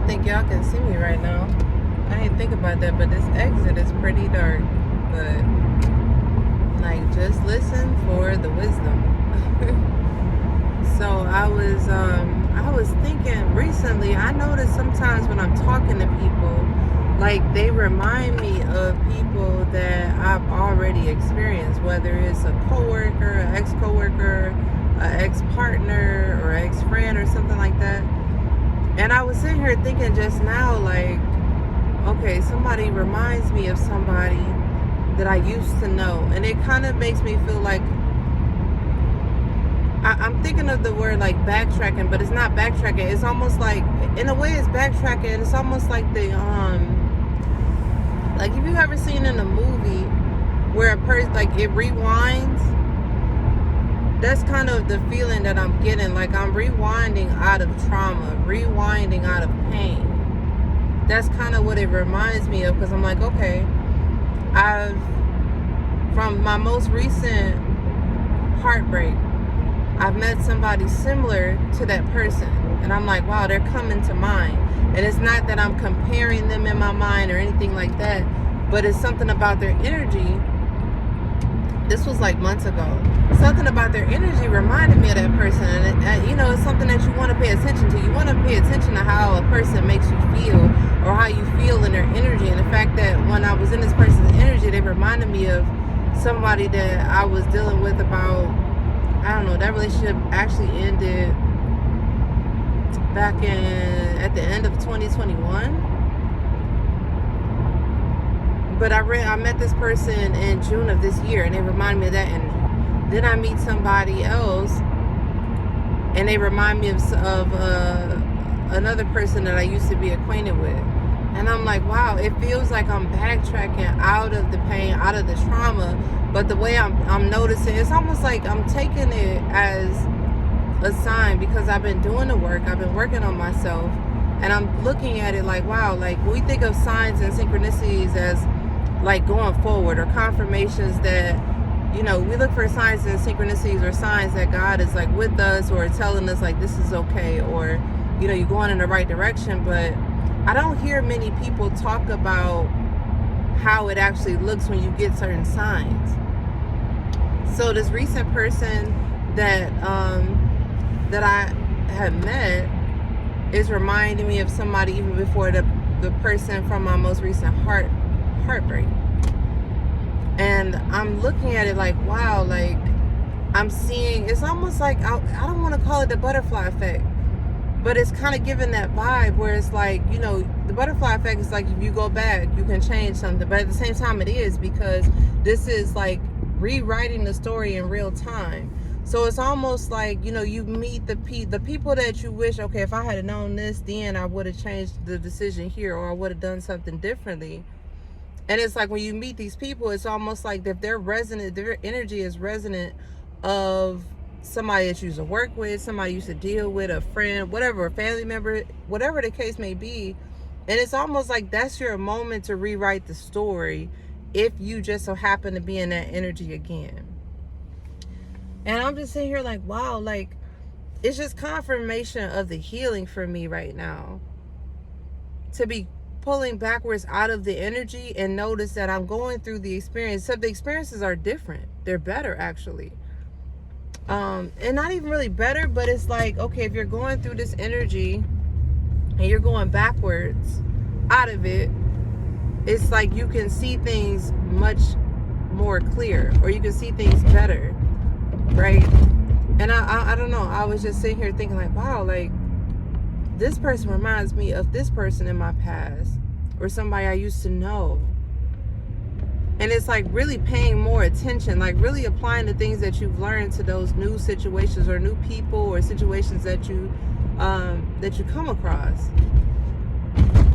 don't think y'all can see me right now. I ain't think about that, but this exit is pretty dark. But like, just listen for the wisdom. So I was thinking recently. I noticed sometimes when I'm talking to people, like they remind me of people that I've already experienced, whether it's a coworker, an ex-coworker, an ex-partner, or ex-friend, or something like that. And I was sitting here thinking just now, like, okay, somebody reminds me of somebody that I used to know. And it kind of makes me feel like, I'm thinking of the word like backtracking, but it's not backtracking. It's almost like, in a way it's backtracking. It's almost like like if you've ever seen in a movie where a person, like it rewinds, that's kind of the feeling that I'm getting. Like I'm rewinding out of trauma, rewinding out of pain. That's kind of what it reminds me of, because I'm like, okay, from my most recent heartbreak, I've met somebody similar to that person. And I'm like, wow, they're coming to mind. And it's not that I'm comparing them in my mind or anything like that, but it's something about their energy. This was like months ago. Something about their energy reminded me of that person. And you know, it's something that you want to pay attention to. You want to pay attention to how a person makes you feel, or how you feel in their energy. And the fact that when I was in this person's energy, they reminded me of somebody that I was dealing with about, I don't know, that relationship actually ended back at the end of 2021. But I met this person in June of this year, and they remind me of that. And then I meet somebody else, and they remind me of another person that I used to be acquainted with. And I'm like, wow, it feels like I'm backtracking out of the pain, out of the trauma. But the way I'm noticing, it's almost like I'm taking it as a sign, because I've been doing the work. I've been working on myself. And I'm looking at it like, wow, like we think of signs and synchronicities as like going forward, or confirmations that, you know, we look for signs and synchronicities, or signs that God is like with us, or telling us like this is okay, or, you know, you're going in the right direction. But I don't hear many people talk about how it actually looks when you get certain signs. So this recent person that I had met is reminding me of somebody even before the person from my most recent heartbreak. And I'm looking at it like, wow, like I'm seeing, it's almost like, I don't want to call it the butterfly effect, but it's kind of giving that vibe where it's like, you know, the butterfly effect is like, if you go back, you can change something. But at the same time, it is, because this is like rewriting the story in real time. So it's almost like, you know, you meet the people that you wish, okay, if I had known this, then I would have changed the decision here, or I would have done something differently. And it's like when you meet these people, it's almost like if they're resonant, their energy is resonant of somebody that you used to work with, somebody you used to deal with, a friend, whatever, a family member, whatever the case may be. And it's almost like that's your moment to rewrite the story, if you just so happen to be in that energy again. And I'm just sitting here like, wow, like it's just confirmation of the healing for me right now, to be pulling backwards out of the energy and notice that I'm going through the experience. So the experiences are different. They're better, actually. And not even really better, but it's like, okay, if you're going through this energy and you're going backwards out of it, it's like you can see things much more clear, or you can see things better, right? And I don't know, I was just sitting here thinking like, wow, like this person reminds me of this person in my past, or somebody I used to know. And it's like really paying more attention, like really applying the things that you've learned to those new situations, or new people, or situations that you come across.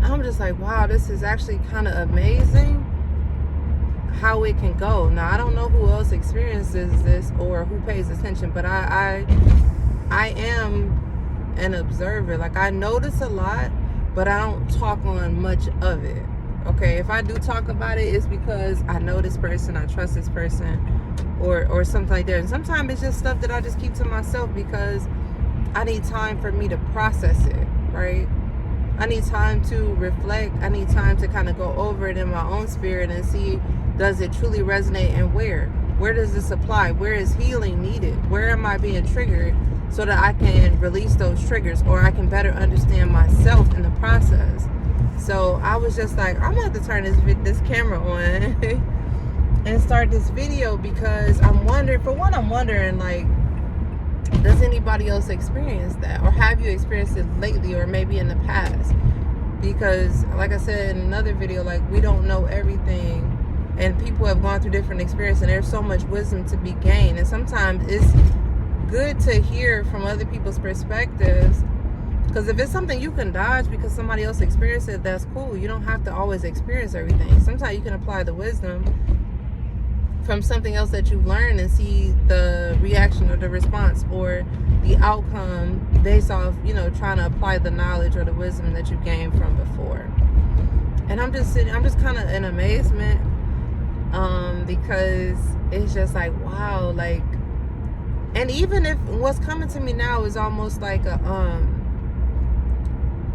I'm just like, wow, this is actually kind of amazing how it can go. Now, I don't know who else experiences this or who pays attention, but I am an observer. Like I notice a lot, but I don't talk on much of it. Okay, if I do talk about it, it's because I know this person, I trust this person, or something like that. And sometimes it's just stuff that I just keep to myself, because I need time for me to process it, right? I need time to reflect. I need time to kind of go over it in my own spirit and see, does it truly resonate, and where does this apply? Where is healing needed? Where am I being triggered, so that I can release those triggers, or I can better understand myself in the process. So I was just like, I'm gonna have to turn this camera on and start this video, because I'm wondering, for one, I'm wondering, like, does anybody else experience that, or have you experienced it lately, or maybe in the past? Because like I said in another video, like, we don't know everything, and people have gone through different experiences, and there's so much wisdom to be gained, and sometimes it's good to hear from other people's perspectives. Because if it's something you can dodge because somebody else experienced it, that's cool. You don't have to always experience everything. Sometimes you can apply the wisdom from something else that you've learned and see the reaction or the response or the outcome based off, trying to apply the knowledge or the wisdom that you gained from before. And I'm just kind of in amazement, because it's just like, wow, like, and even if what's coming to me now is almost like a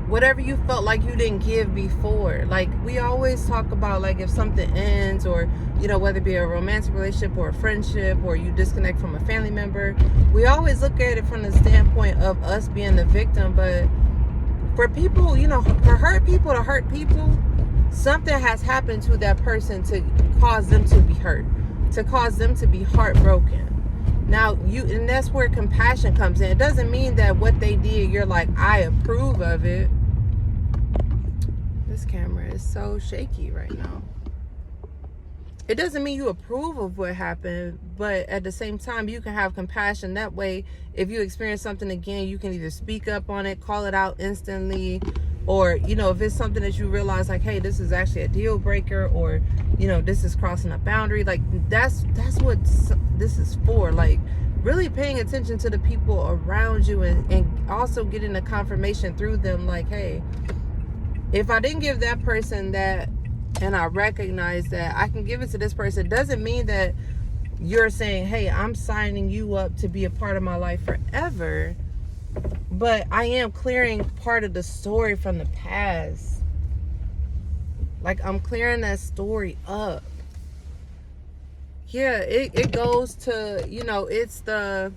whatever you felt like you didn't give before. Like, we always talk about, like, if something ends, or whether it be a romantic relationship or a friendship, or you disconnect from a family member, we always look at it from the standpoint of us being the victim. But for people, for hurt people to hurt people, something has happened to that person to cause them to be hurt, to cause them to be heartbroken. Now, and that's where compassion comes in. It doesn't mean that what they did, you're like, I approve of it. This camera is so shaky right now. It doesn't mean you approve of what happened, but at the same time, you can have compassion. That way, if you experience something again, you can either speak up on it, call it out instantly, or, if it's something that you realize, like, hey, this is actually a deal breaker, or, this is crossing a boundary. Like, that's what this is for. Like, really paying attention to the people around you, and also getting the confirmation through them, like, hey, if I didn't give that person that, and I recognize that I can give it to this person, doesn't mean that you're saying, hey, I'm signing you up to be a part of my life forever. But I am clearing part of the story from the past. Like, I'm clearing that story up. Yeah, it goes to, it's the,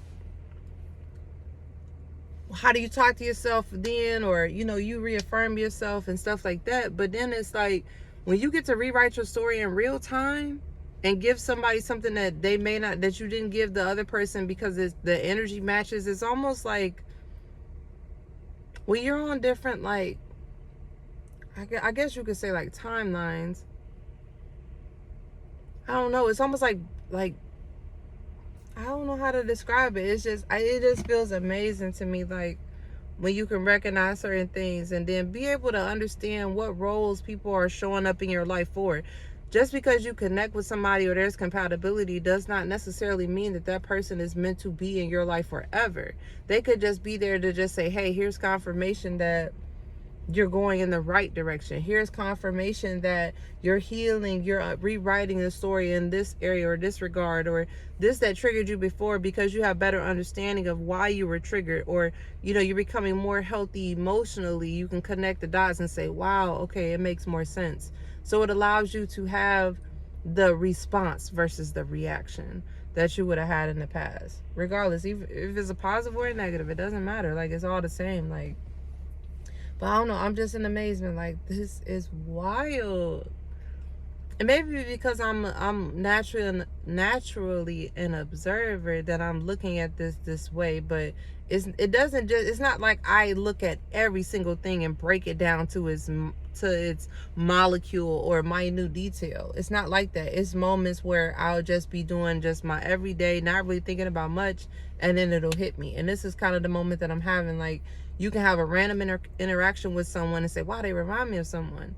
how do you talk to yourself then, or, you reaffirm yourself and stuff like that. But then it's like, when you get to rewrite your story in real time and give somebody something that they may not, that you didn't give the other person because the energy matches, it's almost like, when you're on different, like, I guess you could say, like, timelines. I don't know. It's almost like I don't know how to describe it. It's just, it just feels amazing to me, like, when you can recognize certain things and then be able to understand what roles people are showing up in your life for. Just because you connect with somebody or there's compatibility does not necessarily mean that that person is meant to be in your life forever. They could just be there to just say, hey, here's confirmation that you're going in the right direction. Here's confirmation that you're healing, you're rewriting the story in this area or this regard, or this that triggered you before, because you have better understanding of why you were triggered, or you're becoming more healthy emotionally. You can connect the dots and say, wow, okay, it makes more sense. So it allows you to have the response versus the reaction that you would have had in the past. Regardless, if it's a positive or a negative, it doesn't matter. Like, it's all the same. Like, but I don't know, I'm just in amazement. Like, this is wild. And maybe because I'm naturally an observer, that I'm looking at this way. But it's not like I look at every single thing and break it down to its molecule or minute detail. It's not like that. It's moments where I'll just be doing just my everyday, not really thinking about much, and then it'll hit me. And this is kind of the moment that I'm having. Like, you can have a random interaction with someone and say, wow, they remind me of someone.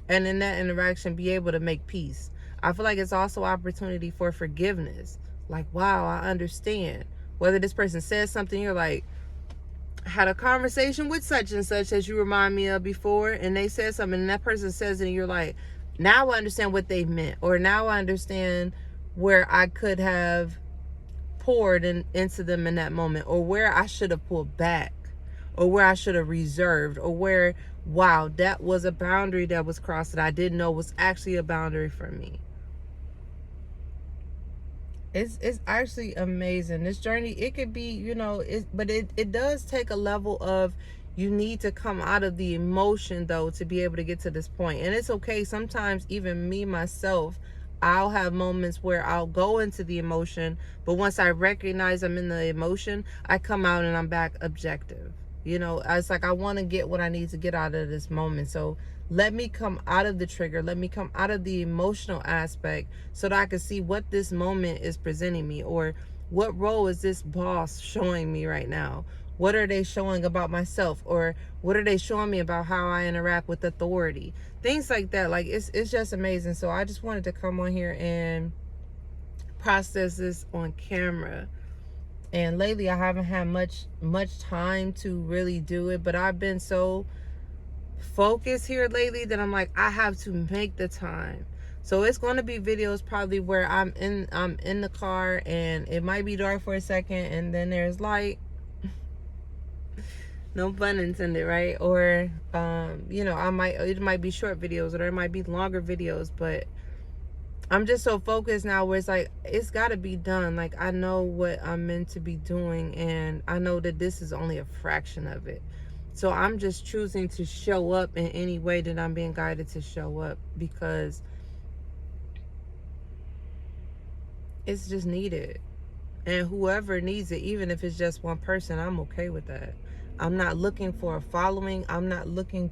And in that interaction, be able to make peace. I feel like it's also opportunity for forgiveness. Like, wow, I understand. Whether this person says something, you're like, I had a conversation with such and such that you remind me of before, and they said something, and that person says it, and you're like, now I understand what they meant, or now I understand where I could have poured into them in that moment, or where I should have pulled back, or where I should have reserved, or where, wow, that was a boundary that was crossed that I didn't know was actually a boundary for me. It's actually amazing. This journey, it could be, but it does take a level of, you need to come out of the emotion though to be able to get to this point. And it's okay. Sometimes even me myself, I'll have moments where I'll go into the emotion, but once I recognize I'm in the emotion, I come out and I'm back objective. It's like I want to get what I need to get out of this moment. So let me come out of the trigger. Let me come out of the emotional aspect so that I can see what this moment is presenting me, or what role is this boss showing me right now? What are they showing about myself? Or what are they showing me about how I interact with authority? Things like that. Like, it's just amazing. So I just wanted to come on here and process this on camera. And lately I haven't had much time to really do it, but I've been so focused here lately that I'm like, I have to make the time. So it's going to be videos probably where I'm in the car and it might be dark for a second and then there's light. No pun intended, right? Or it might be short videos, or it might be longer videos, but I'm just so focused now where it's like, it's got to be done. Like, I know what I'm meant to be doing, and I know that this is only a fraction of it. So I'm just choosing to show up in any way that I'm being guided to show up, because it's just needed. And whoever needs it, even if it's just one person, I'm okay with that. I'm not looking for a following. I'm not looking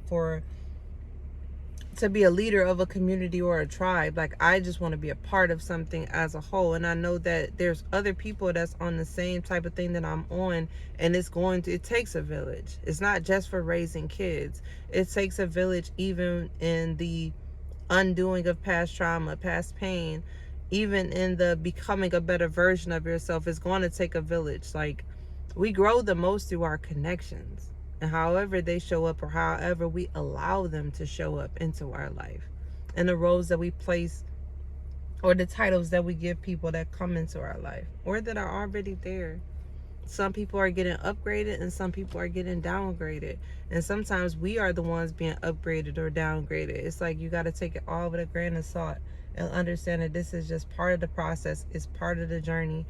to be a leader of a community or a tribe. Like, I just want to be a part of something as a whole. And I know that there's other people that's on the same type of thing that I'm on, and it takes a village. It's not just for raising kids. It takes a village, even in the undoing of past trauma, past pain, even in the becoming a better version of yourself. It's going to take a village. Like, we grow the most through our connections, and however they show up, or however we allow them to show up into our life, and the roles that we place, or the titles that we give people that come into our life or that are already there. Some people are getting upgraded and some people are getting downgraded, and sometimes we are the ones being upgraded or downgraded. It's like, you got to take it all with a grain of salt and understand that this is just part of the process. It's part of the journey.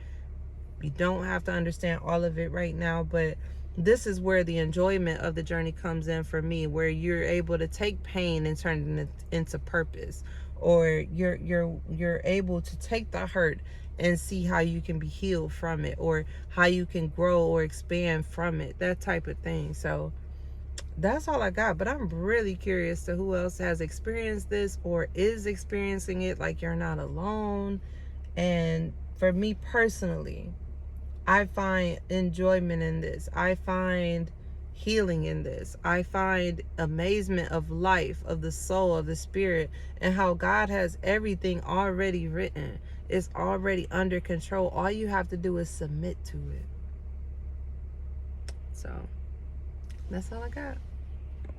You don't have to understand all of it right now, but this is where the enjoyment of the journey comes in for me, where you're able to take pain and turn it into purpose, or you're able to take the hurt and see how you can be healed from it, or how you can grow or expand from it, that type of thing. So that's all I got. But I'm really curious to who else has experienced this or is experiencing it. Like, you're not alone. And for me personally, I find enjoyment in this. I find healing in this. I find amazement of life, of the soul, of the spirit, and how God has everything already written. It's already under control. All you have to do is submit to it. So that's all I got.